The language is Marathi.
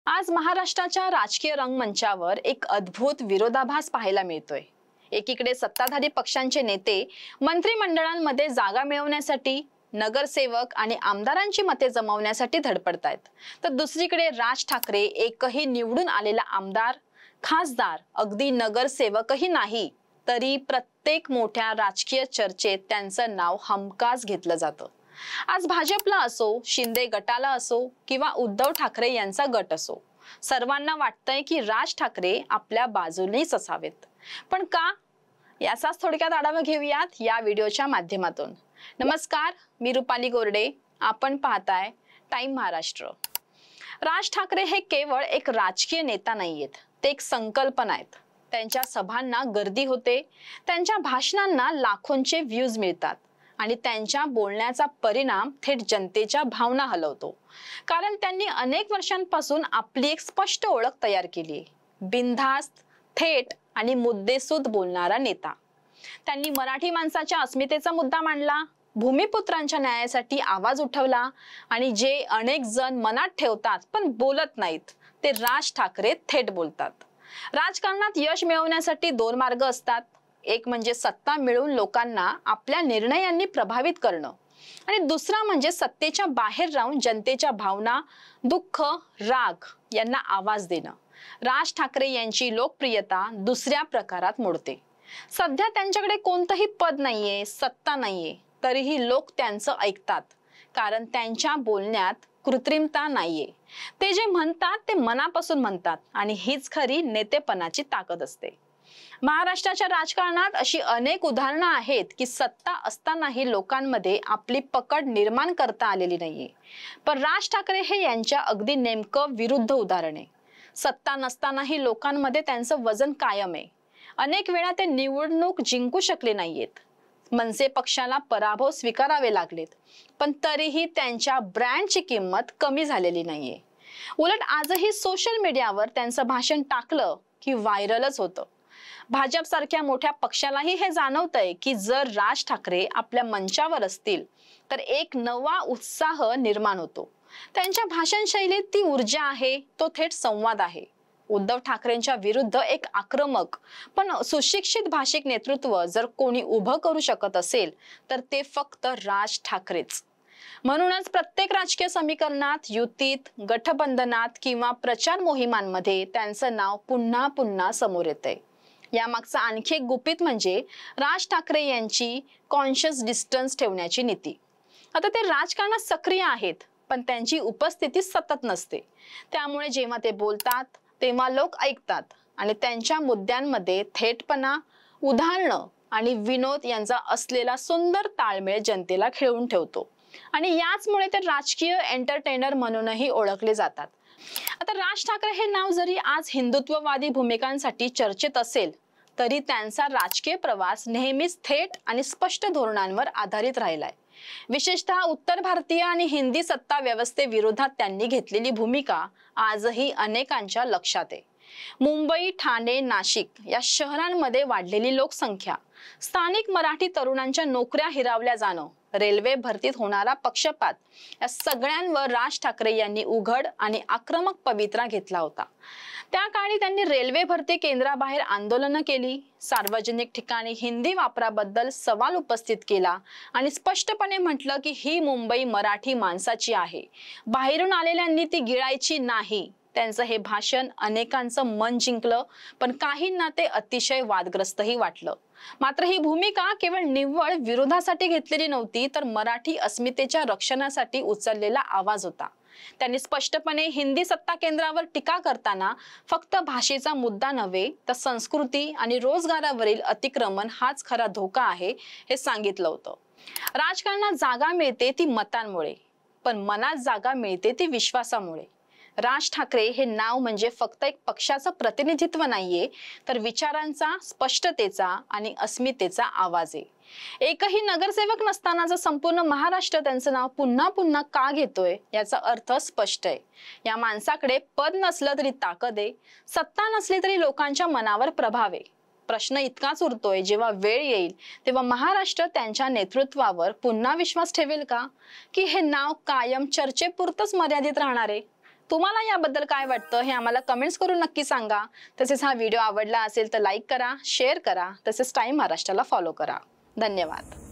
आज महाराष्ट्राच्या राजकीय रंगमंचावर एक अद्भुत विरोधाभास पाहायला मिळतोय। एकीकडे सत्ताधारी पक्षांचे नेते मंत्रिमंडळांमध्ये जागा मिळवण्यासाठी, नगरसेवक आणि आमदारांची मते जमवण्यासाठी धडपडतायत, तर दुसरीकडे राज ठाकरे एकही निवडून आलेला आमदार, खासदार, अगदी नगरसेवकही नाही, तरी प्रत्येक मोठ्या राजकीय चर्चेत त्यांचं नाव हमखास घेतलं जातं। आज भाजपला असो, शिंदे गटाला असो किंवा उद्धव ठाकरे यांचा गट असो, सर्वांना वाटतंय की राज ठाकरे आपल्या बाजूनेच असावेत। पण का? याचाच थोडक्यात आढावा घेऊयात या व्हिडिओच्या माध्यमातून। नमस्कार, मी रुपाली गोरडे, आपण पाहताय टाइम महाराष्ट्र। राज ठाकरे हे केवळ एक राजकीय नेता नाहीयेत, ते एक संकल्पना आहेत। त्यांच्या सभांना गर्दी होते, त्यांच्या भाषणांना लाखोंचे व्ह्यूज मिळतात आणि त्यांच्या बोलण्याचा परिणाम थेट जनतेच्या भावना हलवतो। कारण त्यांनी अनेक वर्षांपासून आपली एक स्पष्ट ओळख तयार केली आहे, बिनधास्त, थेट आणि मुद्देसूद बोलणारा नेता। त्यांनी मराठी माणसाच्या अस्मितेचा मुद्दा मांडला, भूमिपुत्रांच्या न्यायासाठी आवाज उठवला आणि जे अनेक जण मनात ठेवतात पण बोलत नाहीत, ते राज ठाकरे थेट बोलतात। राजकारणात यश मिळवण्यासाठी दोन मार्ग असतात, एक म्हणजे सत्ता मिळवून लोकांना आपल्या निर्णयांनी प्रभावित करणं, आणि दुसरा म्हणजे सत्तेच्या बाहेर राहून जनतेच्या भावना, दुःख, राग यांना आवाज देणं। राज ठाकरे यांची लोकप्रियता दुसऱ्या प्रकारात मोडते। सध्या त्यांच्याकडे कोणतंही पद नाहीये, सत्ता नाहीये, तरीही लोक त्यांचं ऐकतात, कारण त्यांच्या बोलण्यात कृत्रिमता नाहीये। ते जे म्हणतात ते मनापासून म्हणतात आणि हीच खरी नेतेपणाची ताकद असते। महाराष्ट्राच्या राजकारणात अशी अनेक उदाहरणं आहेत की सत्ता असतानाही लोकांमध्ये आपली पकड निर्माण करता आलेली नाहीये, पण राज ठाकरे हे यांच्या अगदी नेमकं विरुद्ध उदाहरण आहे। सत्ता नसतानाही लोकांमध्ये त्यांचं वजन कायम आहे। अनेक वेळा ते निवडणूक जिंकू शकले नाहीयेत, मनसे पक्षाला पराभव स्वीकारावे लागलेत, पण तरीही त्यांच्या ब्रँडची किंमत कमी झालेली नाहीये। उलट आजही सोशल मीडियावर त्यांचं भाषण टाकलं की व्हायरलच होतं। भाजप सारख्या मोठ्या पक्षालाही हे जाणवतंय की जर राज ठाकरे आपल्या मंचावर असतील तर एक नवा उत्साह निर्माण होतो। त्यांच्या भाषण शैलीत ती ऊर्जा आहे, तो थेट संवाद आहे। उद्धव ठाकरेंच्या विरुद्ध एक आक्रमक पण सुशिक्षित भाषिक नेतृत्व जर कोणी उभं करू शकत असेल तर ते फक्त राज ठाकरेच। म्हणूनच प्रत्येक राजकीय समीकरणात, युतीत, गठबंधनात किंवा प्रचार मोहिमांमध्ये त्यांचं नाव पुन्हा पुन्हा समोर येतंय। यामागचं आणखी एक गुपित म्हणजे राज ठाकरे यांची कॉन्शियस डिस्टन्स ठेवण्याची नीती। आता ते राजकारणात सक्रिय आहेत, पण त्यांची उपस्थिती सतत नसते, त्यामुळे जेव्हा ते बोलतात तेव्हा लोक ऐकतात आणि त्यांच्या मुद्द्यांमध्ये थेटपणा, उदाहरणं आणि विनोद यांचा असलेला सुंदर ताळमेळ जनतेला खिळवून ठेवतो आणि याचमुळे ते राजकीय एंटरटेनर म्हणूनही ओळखले जातात। आता राज ठाकरे हे नाव जरी आज हिंदुत्ववादी भूमिकांसाठी चर्चेत असेल, तरी त्यांचा राजकीय प्रवास नेहमीच थेट आणि स्पष्ट धोरणांवर आधारित राहिलाय। विशेषतः उत्तर भारतीय आणि हिंदी सत्ता व्यवस्थेविरोधात त्यांनी घेतलेली भूमिका आजही अनेकांच्या लक्षात आहे। मुंबई, ठाणे, नाशिक या शहरांमध्ये वाढलेली लोकसंख्या, स्थानिक मराठी तरुणांच्या नोकऱ्या हिरावल्या जाणं, रेल्वे भरतीत होणारा पक्षपात, या सगळ्यांवर राज ठाकरे यांनी उघड आणि आक्रमक पवित्रा घेतला होता। त्या काळी त्यांनी रेल्वे भरती केंद्राबाहेर आंदोलनं केली, सार्वजनिक ठिकाणी हिंदी वापराबद्दल सवाल उपस्थित केला आणि स्पष्टपणे म्हटलं की ही मुंबई मराठी माणसाची आहे, बाहेरून आलेल्यांनी ती गिळायची नाही। त्यांचं हे भाषण अनेकांचं मन जिंकलं, पण काहींना ते अतिशय वादग्रस्तही वाटलं। मात्र ही भूमिका केवळ निव्वळ विरोधासाठी घेतलेली नव्हती, तर मराठी अस्मितेच्या रक्षणासाठी उचललेला आवाज होता। त्यांनी स्पष्टपणे हिंदी सत्ता केंद्रावर टीका करताना फक्त भाषेचा मुद्दा नव्हे, तर संस्कृती आणि रोजगारावरील अतिक्रमण हाच खरा धोका आहे हे सांगितलं होतं। राजकारणात जागा मिळते ती मतांमुळे, पण मनात जागा मिळते ती विश्वासामुळे। राज ठाकरे हे नाव म्हणजे फक्त एक पक्षाचं प्रतिनिधित्व नाहीये, तर विचारांचा, स्पष्टतेचा आणि अस्मितेचा आवाज आहे। एकही नगरसेवक नसताना जर संपूर्ण महाराष्ट्र त्यांचं नाव पुन्हा पुन्हा का घेतोय, याचा अर्थ स्पष्ट आहे। या माणसाकडे पद नसलं तरी ताकद आहे, सत्ता नसली तरी लोकांच्या मनावर प्रभाव आहे। प्रश्न इतकाच उरतोय, जेव्हा वेळ येईल तेव्हा महाराष्ट्र त्यांच्या नेतृत्वावर पुन्हा विश्वास ठेवेल का, की हे नाव कायम चर्चेपुरतच मर्यादित राहणार आहे? तुम्हाला याबद्दल काय वाटतं हे आम्हाला कमेंट्स करून नक्की सांगा. तसेच हा व्हिडिओ आवडला असेल तर लाईक करा, शेअर करा, तसेच टाइम महाराष्ट्राला फॉलो करा. धन्यवाद.